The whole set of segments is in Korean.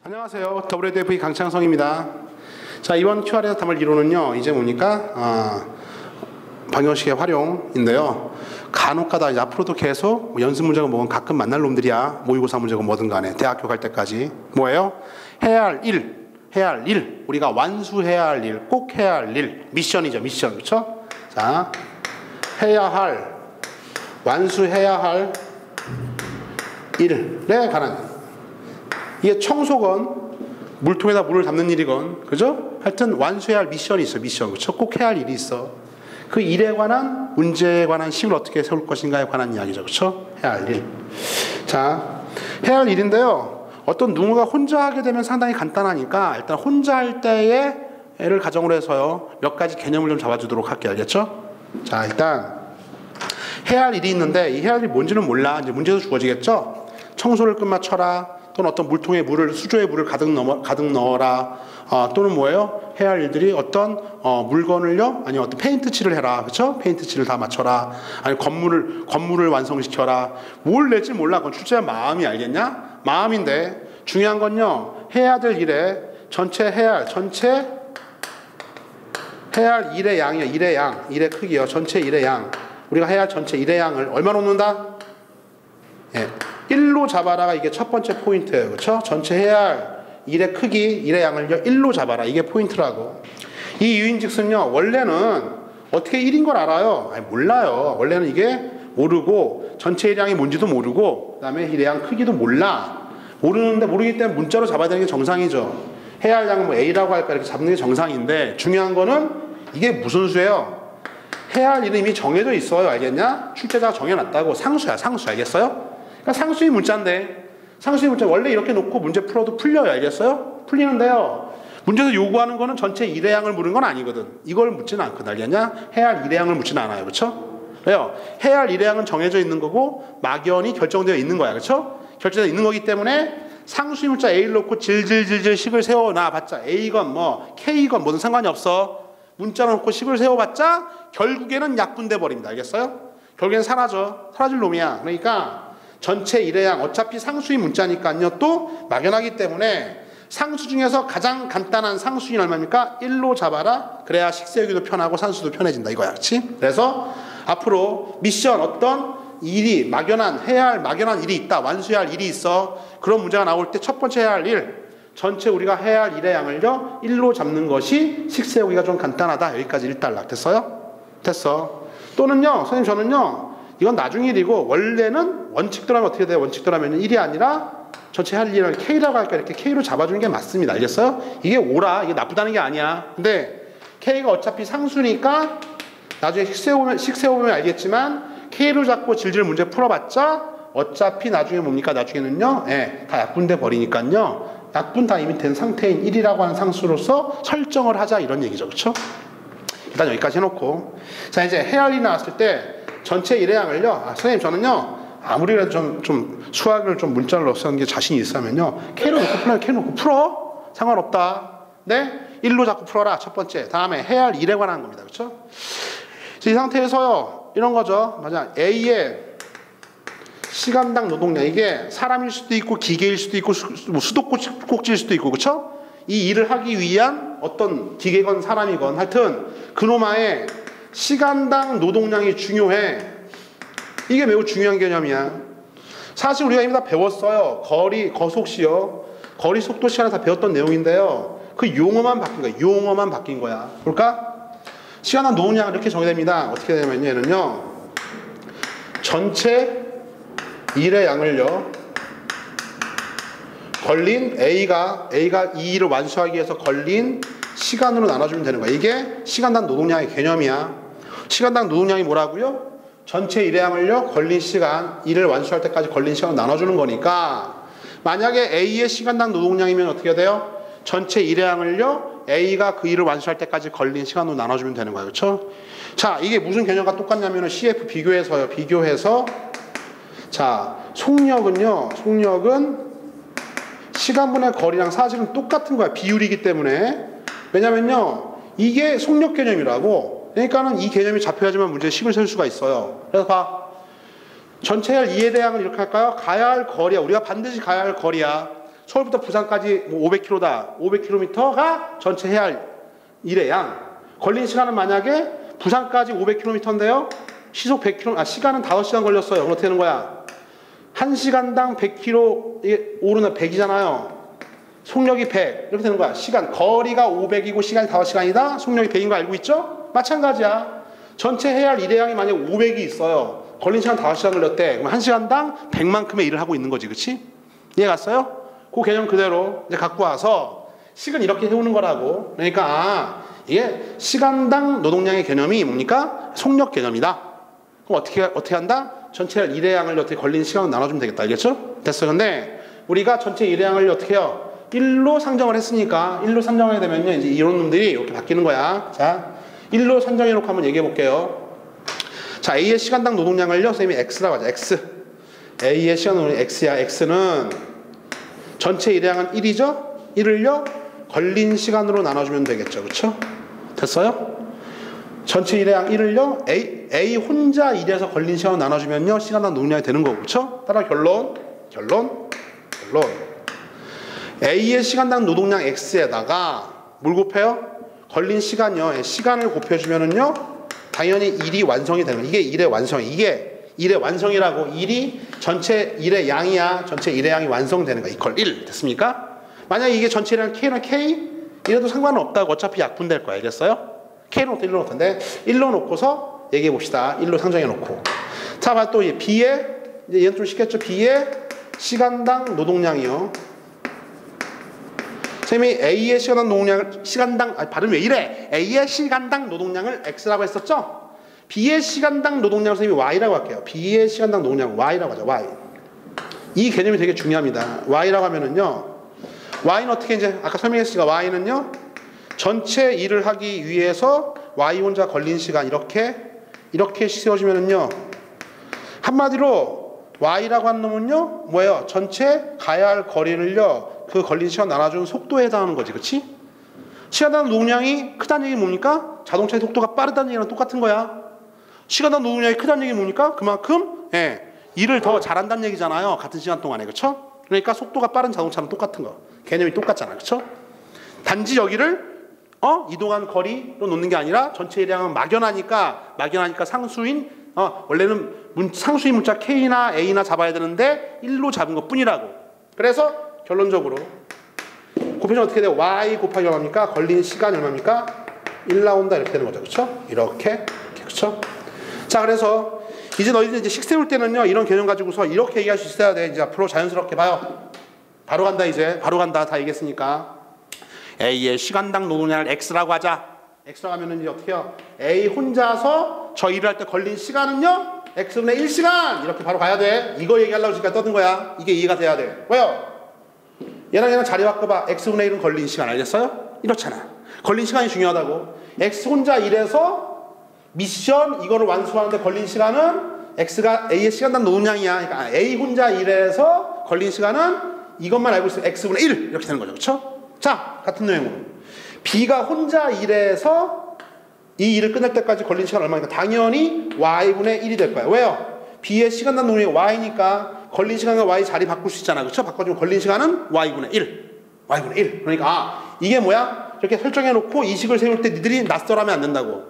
안녕하세요. WDFE 강창성입니다. 자, 이번 QR에서 담을 이론은요, 이제 뭡니까? 방정식의 활용인데요. 간혹가다 이제 앞으로도 계속 연습 문제가 뭐건 가끔 만날 놈들이야. 모의고사 문제가 뭐든 간에 대학교 갈 때까지 뭐예요? 해야 할 일, 해야 할 일, 우리가 완수해야 할 일, 꼭 해야 할 일, 미션이죠, 미션, 그렇죠? 자, 해야 할, 완수해야 할 일에 관한, 이게 청소건 물통에다 물을 담는 일이건, 그죠? 하여튼 완수해야 할 미션이 있어, 미션, 그렇죠? 꼭 해야 할 일이 있어. 그 일에 관한, 문제에 관한 식을 어떻게 세울 것인가에 관한 이야기죠, 그렇죠? 해야 할 일. 자, 해야 할 일인데요, 어떤 누군가 혼자 하게 되면 상당히 간단하니까 일단 혼자 할 때의 애를 가정으로 해서요, 몇 가지 개념을 좀 잡아주도록 할게요. 알겠죠? 자, 일단 해야 할 일이 있는데 이 해야 할 일이 뭔지는 몰라. 이제 문제도 주어지겠죠? 청소를 끝마쳐라, 또는 어떤 물통에 물을, 수조에 물을 가득 넣어라, 또는 뭐예요? 해야 할 일들이 어떤 물건을요, 아니 어떤 페인트 칠을 해라, 그렇죠? 페인트 칠을 다 맞춰라, 아니 건물을 완성시켜라. 뭘 낼지 몰라. 그건 출제자 마음이, 알겠냐? 마음인데 중요한 건요, 해야 될 일에 전체 해야 할 일의 양이요, 일의 양, 일의 크기요, 전체 일의 양. 우리가 해야 할 전체 일의 양을 얼마 놓는다? 예, 1로 잡아라가 이게 첫 번째 포인트예요. 그렇죠? 전체 해야 할 일의 크기, 일의 양을요 1로 잡아라. 이게 포인트라고. 이 유인즉슨요, 원래는 어떻게 1인 걸 알아요? 아니, 몰라요. 원래는 이게 모르고, 전체 일의 양이 뭔지도 모르고, 그 다음에 일의 양 크기도 몰라. 모르기 때문에 문자로 잡아야 되는 게 정상이죠. 해야 할 양은 뭐 A라고 할까 이렇게 잡는 게 정상인데, 중요한 거는 이게 무슨 수예요? 해야 할 일은 이미 정해져 있어요. 알겠냐? 출제자가 정해놨다고. 상수야, 상수. 알겠어요? 그러니까 상수의 문자인데, 상수의 문자 원래 이렇게 놓고 문제 풀어도 풀려요. 알겠어요? 풀리는데요, 문제에서 요구하는 거는 전체 일의 양을 물은 건 아니거든. 이걸 묻지는 않거든. 알겠냐? 해야 할 일의 양을 묻지는 않아요. 그렇죠? 왜요? 해야 할 일의 양은 정해져 있는 거고 막연히 결정되어 있는 거야. 그렇죠? 결정되어 있는 거기 때문에 상수의 문자 A를 놓고 질질질질 식을 세워놔봤자, A건 뭐 K건 뭐든 상관이 없어. 문자를 놓고 식을 세워봤자 결국에는 약분돼 버립니다. 알겠어요? 결국에는 사라질 놈이야. 그러니까 전체 일의 양, 어차피 상수의 문자니까요, 또 막연하기 때문에 상수 중에서 가장 간단한 상수인 얼마입니까? 1로 잡아라. 그래야 식 세우기도 편하고 산수도 편해진다 이거야. 그렇지? 그래서 앞으로 미션, 어떤 일이 해야 할 막연한 일이 있다, 완수해야 할 일이 있어. 그런 문제가 나올 때 첫 번째 해야 할 일, 전체 우리가 해야 할 일의 양을요 1로 잡는 것이 식 세우기가 좀 간단하다. 여기까지 1단락 됐어요? 됐어. 또는요, 선생님 저는요, 이건 나중 일이고, 원래는 원칙대로 하면 어떻게 돼요? 원칙대로 하면 1이 아니라 전체 할 일을 K라고 할까, 이렇게 K로 잡아주는 게 맞습니다. 알겠어요? 이게 오라, 이게 나쁘다는 게 아니야. 근데 K가 어차피 상수니까 나중에 식 세워보면 알겠지만 K로 잡고 질질 문제 풀어봤자 어차피 나중에 뭡니까? 나중에는요, 예, 다 약분돼 버리니까요, 약분 다 이미 된 상태인 1이라고 하는 상수로서 설정을 하자, 이런 얘기죠. 그렇죠? 일단 여기까지 해놓고, 자, 이제 해야 할 일이 나왔을 때 전체 일의 양을요, 선생님 저는요, 아무리라도 좀 수학을 좀 문자를 넣어서 하는 게 자신이 있으면요, K로 놓고 풀어요. K 놓고 풀어. 상관없다. 네? 1로 자꾸 풀어라. 첫 번째. 다음에 해야 할 일에 관한 겁니다. 그렇죠? 이 상태에서요, 이런 거죠. 맞아. A의 시간당 노동량, 이게 사람일 수도 있고 기계일 수도 있고 수도꼭지일 수도 있고, 그렇죠? 이 일을 하기 위한 어떤 기계건 사람이건 하여튼 그놈의 시간당 노동량이 중요해. 이게 매우 중요한 개념이야. 사실 우리가 이미 다 배웠어요. 거속시요, 거리 속도 시간에 다 배웠던 내용인데요, 그 용어만 바뀐 거야. 용어만 바뀐 거야. 볼까? 시간당 노동량은 이렇게 정의됩니다. 어떻게 되냐면 얘는요, 전체 일의 양을요 걸린 A가 이 일을 완수하기 위해서 걸린 시간으로 나눠주면 되는 거야. 이게 시간당 노동량의 개념이야. 시간당 노동량이 뭐라고요? 전체 일의 양을요 걸린 시간, 일을 완수할 때까지 걸린 시간을 나눠주는 거니까, 만약에 A의 시간당 노동량이면 어떻게 돼요? 전체 일의 양을요 A가 그 일을 완수할 때까지 걸린 시간으로 나눠주면 되는 거예요. 그렇죠? 자, 이게 무슨 개념과 똑같냐면 CF 비교해서요. 비교해서, 자, 속력은 시간분의 거리랑 사실은 똑같은 거야. 비율이기 때문에. 왜냐면요, 이게 속력 개념이라고. 그러니까는 이 개념이 잡혀야지만 문제에 식을 세울 수가 있어요. 그래서 봐. 전체 할 이해 대항을 이렇게 할까요? 가야 할 거리야. 우리가 반드시 가야 할 거리야. 서울부터 부산까지 뭐 500km다. 500km가 전체 해야 할 일의 양. 걸린 시간은 만약에 부산까지 500km인데요. 시속 100km, 시간은 5시간 걸렸어요. 그럼 어떻게 되는 거야? 1시간당 100km, 이게 오르는 100이잖아요. 속력이 100. 이렇게 되는 거야. 거리가 500이고 시간이 5시간이다. 속력이 100인 거 알고 있죠? 마찬가지야. 전체 해야 할 일의 양이 만약에 500이 있어요. 걸린 시간 5시간 걸렸대. 그럼 1시간당 100만큼의 일을 하고 있는 거지. 그치? 이해 갔어요? 그 개념 그대로 이제 갖고 와서 식은 이렇게 세우는 거라고. 그러니까 이게 시간당 노동량의 개념이 뭡니까? 속력 개념이다. 그럼 어떻게 한다? 전체 일의 양을 어떻게 걸린 시간으로 나눠주면 되겠다. 알겠죠? 됐어. 근데 우리가 전체 일의 양을 어떻게 해요? 1로 상정을 했으니까 1로 상정하게 되면요. 이제 이런 놈들이 이렇게 바뀌는 거야. 자, 1로 상정해놓고 한번 얘기해 볼게요. 자, A의 시간당 노동량을요. 선생님이 X라고 하자. X. A의 시간 노동량 X야. X는 전체 일의 양은 1이죠? 1을요. 걸린 시간으로 나눠주면 되겠죠. 그쵸? 됐어요? 전체 일의 양 1을요. A 혼자 1에서 걸린 시간으로 나눠주면요. 시간당 노동량이 되는 거고. 그쵸? 따라 결론. A의 시간당 노동량 X에다가 뭘 곱해요? 걸린 시간요. 시간을 곱해주면은요. 당연히 일이 완성이 되는 거예요. 이게 일의 완성이에요. 이게 일의 완성이라고. 일이 전체 일의 양이야. 전체 일의 양이 완성되는 거야. 이퀄 1. 됐습니까? 만약에 이게 전체 일의 양 K는 K? 이래도 상관은 없다고. 어차피 약분될 거야. 알겠어요? K로 놓고 1로 놓을 텐데 1로 놓고서 얘기해 봅시다. 1로 상정해 놓고. 자, 봐 또 B의, 이제 얘는 좀 쉽겠죠? B의 시간당 노동량이요. 선생님이 A의 시간당 노동량을, 발음이 왜 이래? A의 시간당 노동량을 X라고 했었죠? B의 시간당 노동량을 선생님이 Y라고 할게요. B의 시간당 노동량을 Y라고 하죠. Y. 이 개념이 되게 중요합니다. Y라고 하면은요. Y는 어떻게 이제, 아까 설명했으니까 Y는요. 전체 일을 하기 위해서 Y 혼자 걸린 시간 이렇게 세워주면은요. 한마디로 Y라고 하는 놈은요. 뭐예요? 전체 가야 할 거리를요. 그 걸린 시간 나눠주는 속도에 해당하는 거지. 그치? 시간당 노동량이 크다는 얘기는 뭡니까? 자동차의 속도가 빠르다는 얘기랑 똑같은 거야. 시간당 노동량이 크다는 얘기는 뭡니까? 그만큼 일을 더 잘한다는 얘기잖아요. 같은 시간 동안에. 그쵸? 그러니까 속도가 빠른 자동차는 똑같은 거. 개념이 똑같잖아. 그쵸? 단지 여기를 이동한 거리로 놓는 게 아니라 전체 일량은 막연하니까 상수인 원래는 상수인 문자 K나 A나 잡아야 되는데 1로 잡은 것 뿐이라고. 그래서 결론적으로 곱해주면 어떻게 돼요? Y 곱하기 얼마입니까? 걸린 시간이 얼마입니까? 1 나온다. 이렇게 되는 거죠. 그쵸? 이렇게 그쵸? 자, 그래서 이제 너희들 이제 식 세울 때는요. 이런 개념 가지고서 이렇게 얘기할 수 있어야 돼. 이제 앞으로 자연스럽게 봐요. 바로 간다. 이제 바로 간다. 다 얘기했으니까. A의 시간당 노동량을 X라고 하자. X라고 하면은 이제 어떻게 해요? A 혼자서 저 일을 할 때 걸린 시간은요? X분의 1시간! 이렇게 바로 가야 돼. 이거 얘기하려고 지금까지 떠든 거야. 이게 이해가 돼야 돼. 왜요? 얘랑 자리 바꿔봐. X분의 1은 걸린 시간. 알겠어요? 이렇잖아. 걸린 시간이 중요하다고. X 혼자 일해서 미션 이거를 완수하는데 걸린 시간은 X가 A의 시간당 노동량이야. 그러니까 A 혼자 일해서 걸린 시간은 이것만 알고 있으면 X분의 1! 이렇게 되는 거죠. 그쵸? 자, 같은 내용으로 B가 혼자 일해서 이 일을 끝낼 때까지 걸린 시간 얼마니까? 당연히 Y분의 1이 될 거야. 왜요? B의 시간당 노동량이 Y니까 걸린 시간과 Y 자리 바꿀 수 있잖아. 그쵸? 바꿔주면 걸린 시간은 Y분의 1. Y분의 1. 그러니까 이게 뭐야? 이렇게 설정해놓고 이 식을 세울 때 니들이 낯설하면 안 된다고.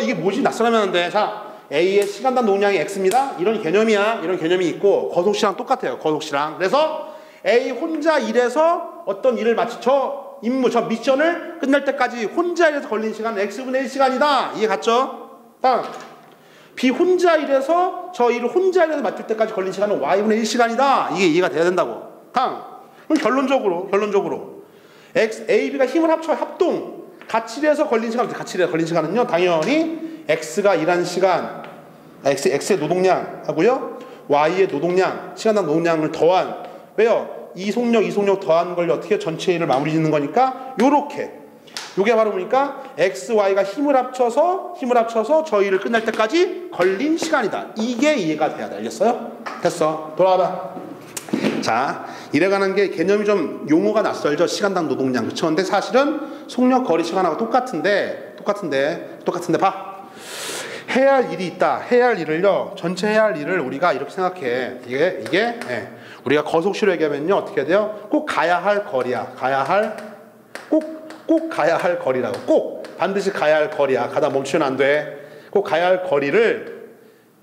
이게 뭐지? 낯설하면 안 돼. 자, A의 시간당 노동량이 X입니다. 이런 개념이야. 이런 개념이 있고 거속시랑 똑같아요. 거속시랑. 그래서 A 혼자 일해서 어떤 일을 저 미션을 끝낼 때까지 혼자 일해서 걸린 시간은 X분의 1시간이다. 이해 갔죠? 다음. B 혼자 일해서 저 일을 혼자 일해서 마칠 때까지 걸린 시간은 Y분의 1시간이다. 이게 이해가 돼야 된다고. 다음. 그럼 결론적으로 A, B가 힘을 합쳐 합동 같이 일해서 걸린 시간은요. 당연히 X가 일한 시간, X의 노동량 하고요. Y의 노동량, 시간당 노동량을 더한, 왜요? 이 속력 더한 걸 어떻게 전체 일을 마무리 짓는 거니까 요게 바로 보니까 X, Y가 힘을 합쳐서 저 일을 끝날 때까지 걸린 시간이다. 이게 이해가 돼야 돼. 알겠어요? 됐어. 돌아와봐. 자, 이래가는 게 개념이 좀 용어가 낯설죠. 시간당 노동량. 그쵸? 근데 사실은 속력, 거리, 시간하고 똑같은데 봐. 해야 할 일이 있다. 해야 할 일을요. 전체 해야 할 일을 우리가 이렇게 생각해. 이게 우리가 거속시로 얘기하면요 어떻게 돼요? 꼭 가야 할 거리야. 꼭 가야 할 거리라고. 꼭 반드시 가야 할 거리야. 가다 멈추면 안 돼. 꼭 가야 할 거리를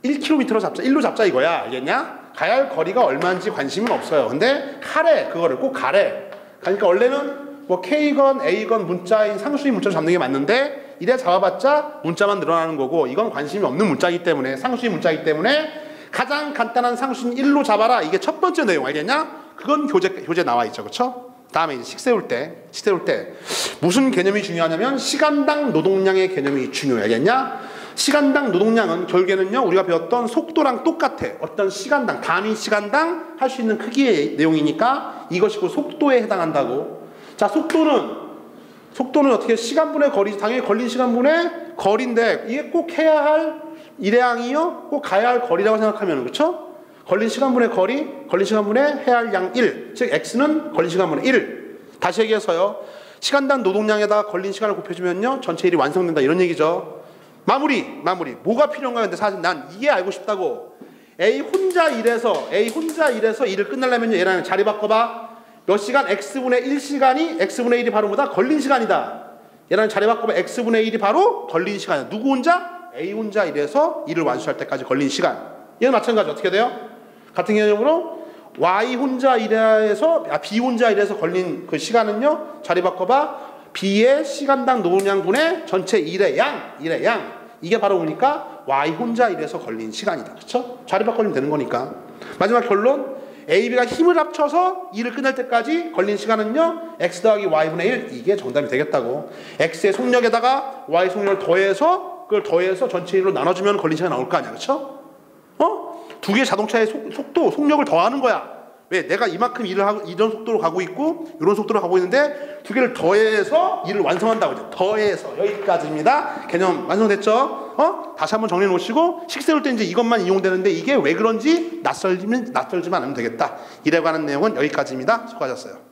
1km로 잡자. 1로 잡자 이거야. 알겠냐? 가야 할 거리가 얼마인지 관심은 없어요. 근데 하래. 그거를 꼭 가래. 그러니까 원래는 뭐 K건 A건 문자인 상수인 문자로 잡는 게 맞는데 이래 잡아봤자 문자만 늘어나는 거고 이건 관심이 없는 문자이기 때문에 상수인 문자이기 때문에 가장 간단한 상수인 1로 잡아라. 이게 첫 번째 내용 알겠냐? 그건 교재 나와 있죠. 그렇죠? 다음에 이제 식 세울 때 무슨 개념이 중요하냐면 시간당 노동량의 개념이 중요해. 알겠냐? 시간당 노동량은 결국에는요 우리가 배웠던 속도랑 똑같아. 어떤 시간당 단위 시간당 할 수 있는 크기의 내용이니까 이것이 그 속도에 해당한다고. 자, 속도는 어떻게 시간분의 거리, 당연히 걸린 시간분의 거리인데 이게 꼭 해야 할 일회양이요 꼭 가야 할 거리라고 생각하면 그렇죠? 걸린 시간분의 거리, 걸린 시간분의 해야 할 양 1, 즉 x는 걸린 시간분의 1. 다시 얘기해서요 시간당 노동량에다가 걸린 시간을 곱해주면요 전체 일이 완성된다 이런 얘기죠. 마무리 뭐가 필요한가요? 근데 사실 난 이게 알고 싶다고. A 혼자 일해서 일을 끝내려면요 얘랑 자리 바꿔봐. 몇 시간? x분의 1시간이 x분의 1이 바로 뭐다? 걸린 시간이다. 얘랑 자리 바꿔봐. x분의 1이 바로 걸린 시간이야. 누구 혼자? A 혼자 일해서 일을 완수할 때까지 걸린 시간. 얘는 마찬가지. 어떻게 돼요? 같은 개념으로 Y 혼자 일해서 B 혼자 일해서 걸린 그 시간은요 자리 바꿔봐. B의 시간당 노동량분의 전체 일의 양 이게 바로 보니까 Y 혼자 일해서 걸린 시간이다. 그렇죠? 자리 바꿔주면 되는 거니까. 마지막 결론 A, B가 힘을 합쳐서 일을 끝낼 때까지 걸린 시간은요 X 더하기 Y분의 1 이게 정답이 되겠다고. X의 속력에다가 Y 속력을 더해서 그걸 더해서 전체 일로 나눠주면 걸린 시간이 나올 거 아니야. 그렇죠? 두 개의 자동차의 속력을 더하는 거야. 왜? 내가 이만큼 일을 하고 이런 속도로 가고 있고 이런 속도로 가고 있는데 두 개를 더해서 일을 완성한다고. 더해서 여기까지입니다. 개념 완성됐죠? 다시 한번 정리해 놓으시고 식 세울 때 이제 이것만 이용되는데 이게 왜 그런지 낯설지만 않으면 되겠다. 이래 관한 내용은 여기까지입니다. 수고하셨어요.